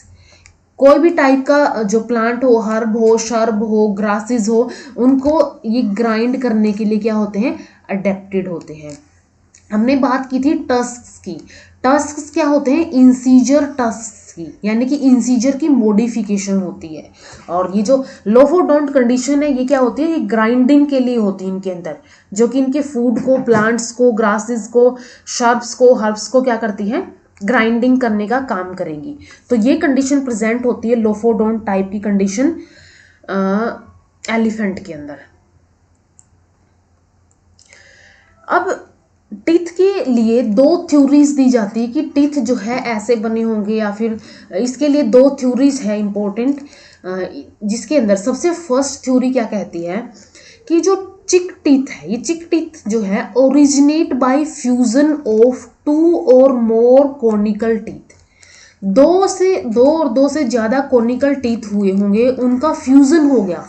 कोई भी टाइप का जो प्लांट हो, हर्ब हो, शर्ब हो, ग्रासेस हो, उनको ये ग्राइंड करने के लिए क्या होते हैं? अडेप्टेड होते हैं। हमने बात की थी टस्क्स की। टस्क्स क्या होते हैं? इंसीजर टस्क्स की, यानी कि इंसीजर की मॉडिफिकेशन होती है। और ये जो लोफोडोंट कंडीशन है ये क्या होती है? ये ग्राइंडिंग के लिए होती है इनके अंदर, जो कि इनके फूड को, प्लांट्स को, ग्रासेस को, शर्ब्स को, हर्ब्स को क्या करती हैं? ग्राइंडिंग करने का काम करेंगी। तो ये कंडीशन प्रेजेंट होती है लोफोडोंट टाइप की कंडीशन एलिफेंट के अंदर। अब टीथ के लिए दो थ्योरीज दी जाती है कि टीथ जो है ऐसे बने होंगे या फिर इसके लिए दो थ्योरीज है इंपॉर्टेंट, जिसके अंदर सबसे फर्स्ट थ्योरी क्या कहती है कि जो चिक टीथ है, ये चिक टीथ जो है originate by fusion of two or more conical teeth, दो से ज्यादा कोनिकल टीथ हुए होंगे, उनका फ्यूजन हो गया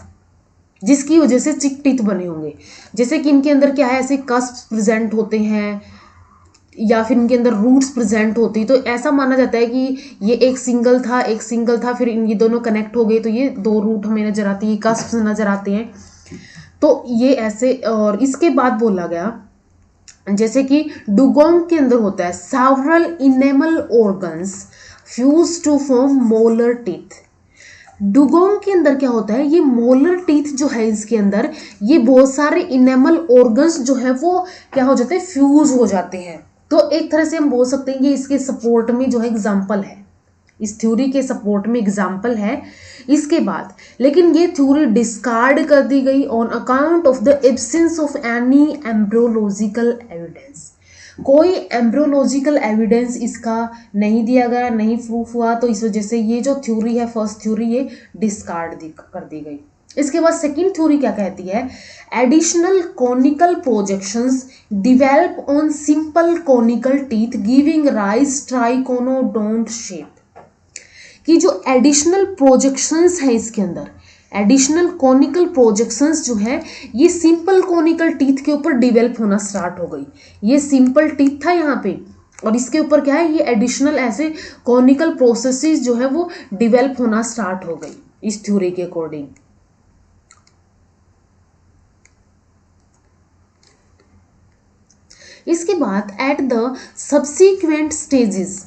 जिसकी वजह से चिक टीथ बने होंगे। जैसे कि इनके अंदर क्या है, ऐसे कस्प प्रेजेंट होते हैं या फिर इनके अंदर रूट्स प्रेजेंट होती, तो ऐसा माना जाता है कि ये एक सिंगल था फिर ये दोनों कनेक्ट हो गए तो ये दो रूट हमें नजर आती है, कस्प नजर आते हैं। तो ये ऐसे, और इसके बाद बोला गया जैसे कि डुगोंग के अंदर होता है several enamel organs fuse to form molar teeth. Dugong के अंदर क्या होता है, ये मोलर टीथ जो है इसके अंदर ये बहुत सारे इनेमल ऑर्गन्स जो है वो क्या हो जाते हैं, फ्यूज हो जाते हैं। तो एक तरह से हम बोल सकते हैं कि इसके सपोर्ट में जो है एग्जाम्पल है, इस थ्योरी के सपोर्ट में एग्जाम्पल है। इसके बाद लेकिन ये थ्योरी डिस्कार्ड कर दी गई on account of the absence of any embryological evidence. कोई एम्ब्रियोलॉजिकल एविडेंस इसका नहीं दिया गया, नहीं प्रूफ हुआ, तो इस वजह से ये जो थ्योरी है फर्स्ट थ्योरी ये डिस्कार्ड कर दी गई। इसके बाद सेकंड थ्योरी क्या कहती है, additional conical projections develop on simple conical teeth giving rise triconodont shape. कि जो एडिशनल प्रोजेक्शंस है इसके अंदर, एडिशनल कोनिकल प्रोजेक्शंस जो है ये सिंपल कोनिकल टीथ के ऊपर डिवेल्प होना स्टार्ट हो गई। ये सिंपल टीथ था यहाँ पे और इसके ऊपर क्या है, ये एडिशनल ऐसे कोनिकल प्रोसेसेस जो है वो डिवेल्प होना स्टार्ट हो गई इस थ्योरी के अकॉर्डिंग। इसके बाद एट द सब्सीक्वेंट स्टेजेस,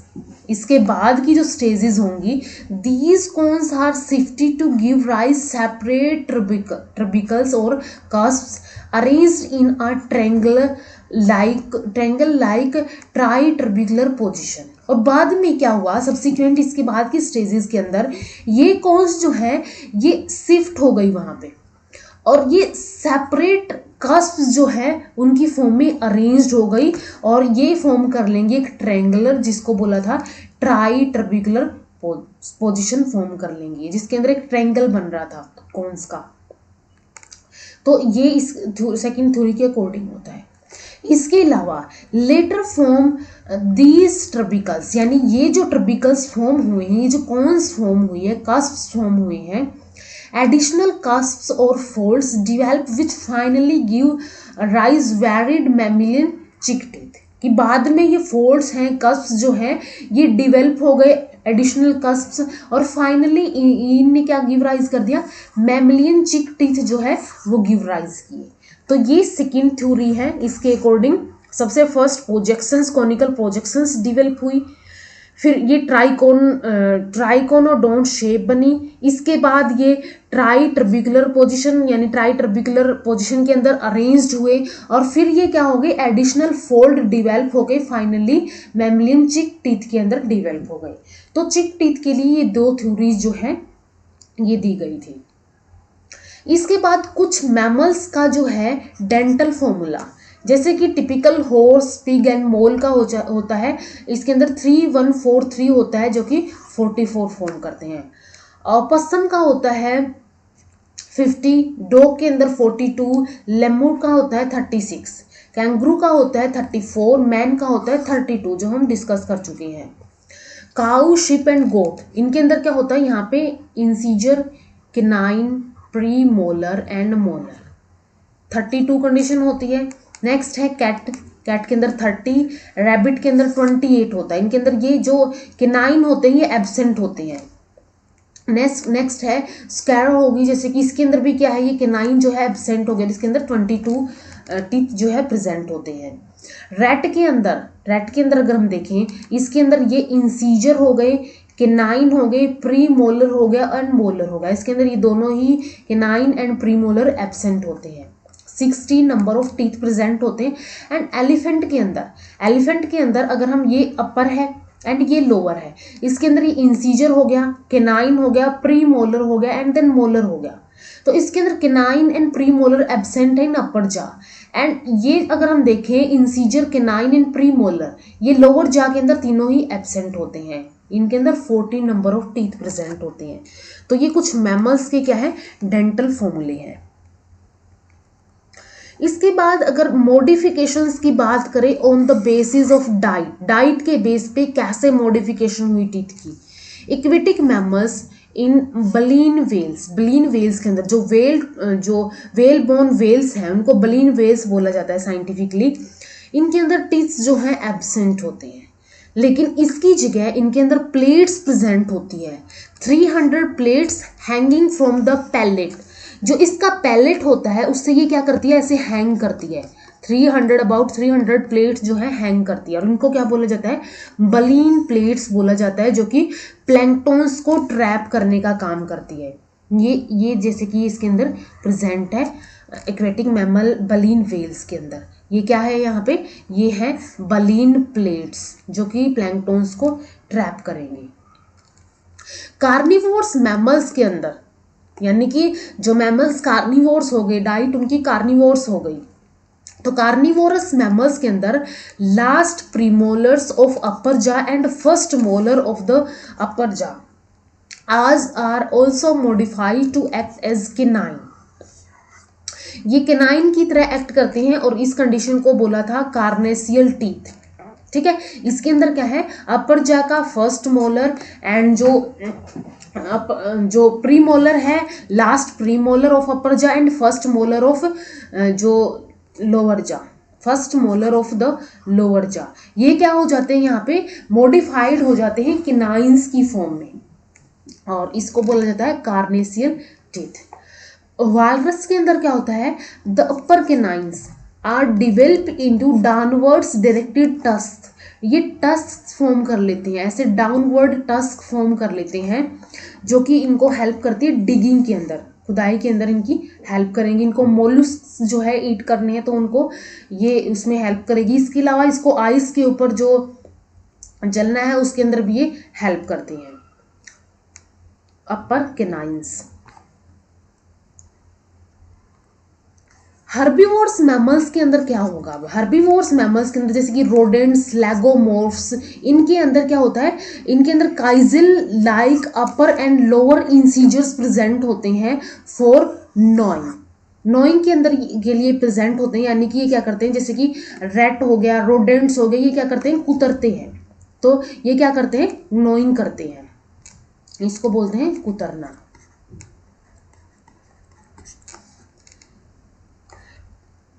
इसके बाद की जो स्टेजेस होंगी, these cones are shifted to give rise separate tubercles और cusps arranged in a triangle like tritubercular position. और बाद में क्या हुआ, सब्सिक्वेंट इसके बाद की स्टेजेस के अंदर ये कोन्स जो है ये शिफ्ट हो गई वहां पे और ये सेपरेट कस्प जो है उनकी फॉर्म में अरेंज्ड हो गई और ये फॉर्म कर लेंगे एक ट्रायंगुलर, जिसको बोला था ट्राई ट्रबिकुलर पोजीशन फॉर्म कर लेंगे, जिसके अंदर एक ट्रायंगल बन रहा था कॉन्स का। तो ये इस सेकंड थ्योरी के अकॉर्डिंग होता है। इसके अलावा लेटर फॉर्म दीज ट्रबिकल्स, यानी ये जो ट्रबिकल्स फॉर्म हुए हैं, ये जो कॉन्स फॉर्म हुई है, कस्प्स फॉर्म हुए हैं, additional cusps or folds develop which finally give rise varied mammalian chick teeth। कि बाद में ये फोल्ड्स हैं, कस्प्स जो हैं ये डिवेल्प हो गए एडिशनल कस्प्स और फाइनली इनने क्या गिव राइज कर दिया, मैमलियन चिक टीथ जो है वो गिव राइज किए। तो ये सेकंड थ्योरी है, इसके अकॉर्डिंग सबसे first projections, conical projections develop हुई, फिर ये ट्राइकोनोडोंट शेप बनी, इसके बाद ये ट्राई ट्रबिकुलर पोजीशन यानी ट्राई ट्रबिकुलर पोजीशन के अंदर अरेंज्ड हुए और फिर ये क्या हो गए, एडिशनल फोल्ड डिवेल्प हो गए, फाइनली मैमलियन चिक टीथ के अंदर डिवेल्प हो गए। तो चिक टीथ के लिए ये दो थ्योरीज जो है ये दी गई थी। इसके बाद कुछ मैमल्स का जो है डेंटल फॉर्मूला, जैसे कि टिपिकल हॉर्स, पिग एंड मोल का होता है, इसके अंदर 3143 होता है जो कि 44 फॉर्म करते हैं। पसम का होता है 50, डॉग के अंदर 42, लेमूर का होता है 36, कैंगरू का होता है 34, मैन का होता है 32 जो हम डिस्कस कर चुके हैं। काऊ, शिप एंड गोट, इनके अंदर क्या होता है, यहाँ पे incisor, canine, pre molar and molar, 32 condition होती है। नेक्स्ट है कैट, कैट के अंदर 30, रैबिट के अंदर 28 होता है, इनके अंदर ये जो केनाइन होते हैं ये एब्सेंट होते हैं। नेक्स्ट है स्कैरो होगी, जैसे कि इसके अंदर भी क्या है, ये केनाइन जो है एब्सेंट हो गया, इसके अंदर 22 टीथ जो है प्रेजेंट होते हैं। रैट के अंदर अगर हम देखें, इसके अंदर ये इंसीजर हो गए, केनाइन हो गए, प्री मोलर हो गया एंड मोलर हो गया, इसके अंदर ये दोनों ही canine and premolar absent होते हैं। 16 नंबर ऑफ टीथ प्रेजेंट होते हैं। एंड एलिफेंट के अंदर अगर हम, ये अपर है एंड ये लोअर है, इसके अंदर ये इंसीजर हो गया, केनाइन हो गया, प्री मोलर हो गया एंड देन मोलर हो गया। तो इसके अंदर केनाइन एंड प्रीमोलर एब्सेंट है इन अपर जा। एंड ये अगर हम देखें इंसीजर, केनाइन एंड प्रीमोलर, ये लोअर जा के अंदर तीनों ही एब्सेंट होते हैं। इनके अंदर 14 नंबर ऑफ टीथ प्रेजेंट होते हैं। तो ये कुछ मैमल्स के क्या है, डेंटल फॉर्मूले हैं। इसके बाद अगर मॉडिफिकेशंस की बात करें on the basis of diet, diet के बेस पे कैसे मॉडिफिकेशन हुई टीथ की। Aquatic mammals in baleen whales, baleen whales के अंदर जो वेल बोन वेल्स हैं उनको बलीन वेल्स बोला जाता है साइंटिफिकली। इनके अंदर टीथ जो है एब्सेंट होते हैं, लेकिन इसकी जगह इनके अंदर प्लेट्स प्रेजेंट होती है। 300 plates hanging from the palate, जो इसका पैलेट होता है उससे ये क्या करती है, ऐसे हैंग करती है। 300 प्लेट्स जो है हैंग करती है, और इनको क्या बोला जाता है, बलीन प्लेट्स बोला जाता है, जो कि प्लैंक्टन्स को ट्रैप करने का काम करती है। ये जैसे कि इसके अंदर प्रेजेंट है एक्वेटिक मैमल बलीन वेल्स के अंदर। ये क्या है यहाँ पे, ये है बलीन प्लेट्स जो कि प्लैंक्टन्स को ट्रैप करेंगे। कार्निवोर्स मैमल्स के अंदर, यानी कि जो मैमल्स कार्निवोर्स हो गए, डाइट उनकी कार्निवोर्स हो गई, तो कार्निवोरस मैमल्स के अंदर last premolars of upper jaw and first molar of the upper jaw आज are also modified to act as canine. ये केनाइन की तरह एक्ट करते हैं, और इस कंडीशन को बोला था कार्नेसियल टीथ। ठीक है, इसके अंदर क्या है, अपर जा का फर्स्ट मोलर एंड जो प्रीमोलर है, last premolar of upper jaw and first molar of जो लोअर जा, first molar of the lower जा, ये क्या हो जाते हैं, यहाँ पे मॉडिफाइड हो जाते हैं केनाइंस की फॉर्म में, और इसको बोला जाता है कार्नेसियल टीथ। वालरस के अंदर क्या होता है, the upper canines are develop into downwards directed tusk. ये टस्क फॉर्म कर लेते हैं, ऐसे डाउनवर्ड टस्क फॉर्म कर लेते हैं, जो कि इनको हेल्प करती है डिगिंग के अंदर, खुदाई के अंदर इनकी हेल्प करेंगी। इनको मोलस्क जो है ईट करने हैं, तो उनको ये उसमें हेल्प करेगी। इसके अलावा इसको आइस के ऊपर जो जलना है उसके अंदर भी ये हेल्प करती हैं अपर केनाइंस। हर्बीवोर्स मैमल्स के अंदर क्या होगा, हर्बीवोर्स मैमल्स के अंदर जैसे कि रोडेंट्स, लैगोमोर्फ्स, इनके अंदर क्या होता है, इनके अंदर chisel like upper and lower incisors present होते हैं फॉर नॉइंग। नॉइंग के अंदर के लिए प्रेजेंट होते हैं, यानी कि ये क्या करते हैं, जैसे कि रैट हो गया, रोडेंट्स हो गए, ये क्या करते हैं, कुतरते हैं, तो ये क्या करते हैं, नॉइंग करते हैं, इसको बोलते हैं कुतरना।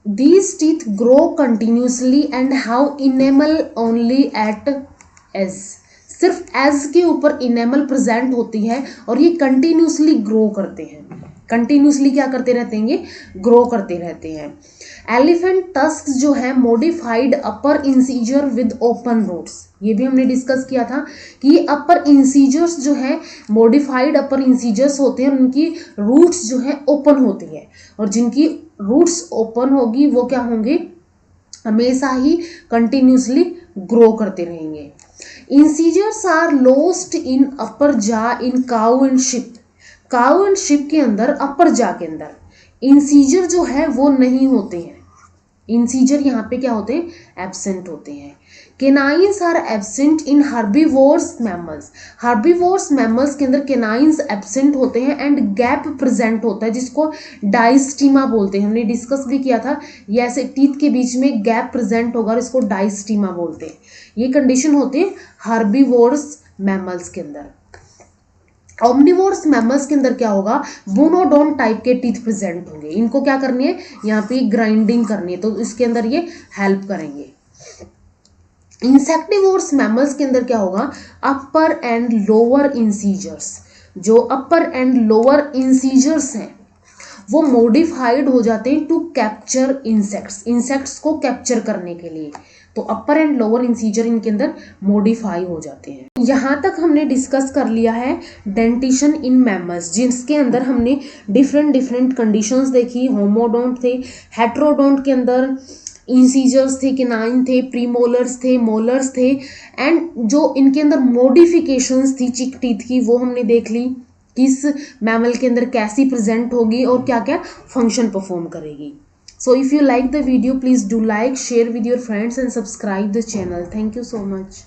These teeth grow continuously and have enamel only at edge। सिर्फ एज के ऊपर इनेमल प्रेजेंट होती है, और ये कंटिन्यूसली ग्रो करते हैं, कंटिन्यूसली क्या करते रहते हैं, ये ग्रो करते रहते हैं। एलिफेंट टस्क जो है modified upper incisor with open roots, ये भी हमने डिस्कस किया था कि ये अपर इंसीजर्स जो है मॉडिफाइड अपर इंसीजर्स होते हैं, उनकी रूट्स जो है ओपन होती है, और जिनकी रूट्स ओपन होगी वो क्या होंगे, हमेशा ही कंटिन्यूसली ग्रो करते रहेंगे। Incisors are lost in upper jaw in cow and ship. Cow and ship के अंदर, अपर जा के अंदर इंसीजर जो है वो नहीं होते हैं, इंसीजर यहाँ पे क्या होते हैं, एब्सेंट होते हैं। Canines are absent in herbivores mammals. Herbivores mammals के अंदर केनाइंस एब्सेंट होते हैं एंड गैप प्रेजेंट होता है, जिसको डाइस्टीमा बोलते हैं। हमने डिस्कस भी किया था, ये ऐसे टीथ के बीच में गैप प्रेजेंट होगा और इसको डाइस्टीमा बोलते हैं। ये कंडीशन होते हैं हर्बीवोर्स मैमल्स के अंदर। ओमनिवोर्स मैमल्स के अंदर क्या होगा, बोनोडोन टाइप के टीथ प्रेजेंट होंगे। इनको क्या करनी है, यहाँ पे ग्राइंडिंग करनी है, तो इसके अंदर ये हेल्प करेंगे। इंसेक्टिवोर्स मैमल्स के अंदर क्या होगा, अपर एंड लोअर इंसीजर्स, जो अपर एंड लोअर इंसीजर्स हैं वो मॉडिफाइड हो जाते हैं टू कैप्चर इंसेक्ट्स, इंसेक्ट्स को कैप्चर करने के लिए, तो अपर एंड लोअर इंसीजर इनके अंदर मॉडिफाई हो जाते हैं। यहाँ तक हमने डिस्कस कर लिया है डेंटिशन इन मैमल्स, जिसके अंदर हमने डिफरेंट कंडीशंस देखी। होमोडोंट थे, हेट्रोडोंट के अंदर इंसीजर्स थे, केनाइन थे, प्रीमोलर्स थे, मोलर्स थे, एंड जो इनके अंदर मॉडिफिकेशंस थी चिक टीथ की वो हमने देख ली। किस मैमल के अंदर कैसी प्रेजेंट होगी और क्या क्या फंक्शन परफॉर्म करेगी। So if you like the video please do like, share with your friends and subscribe the channel. Thank you so much.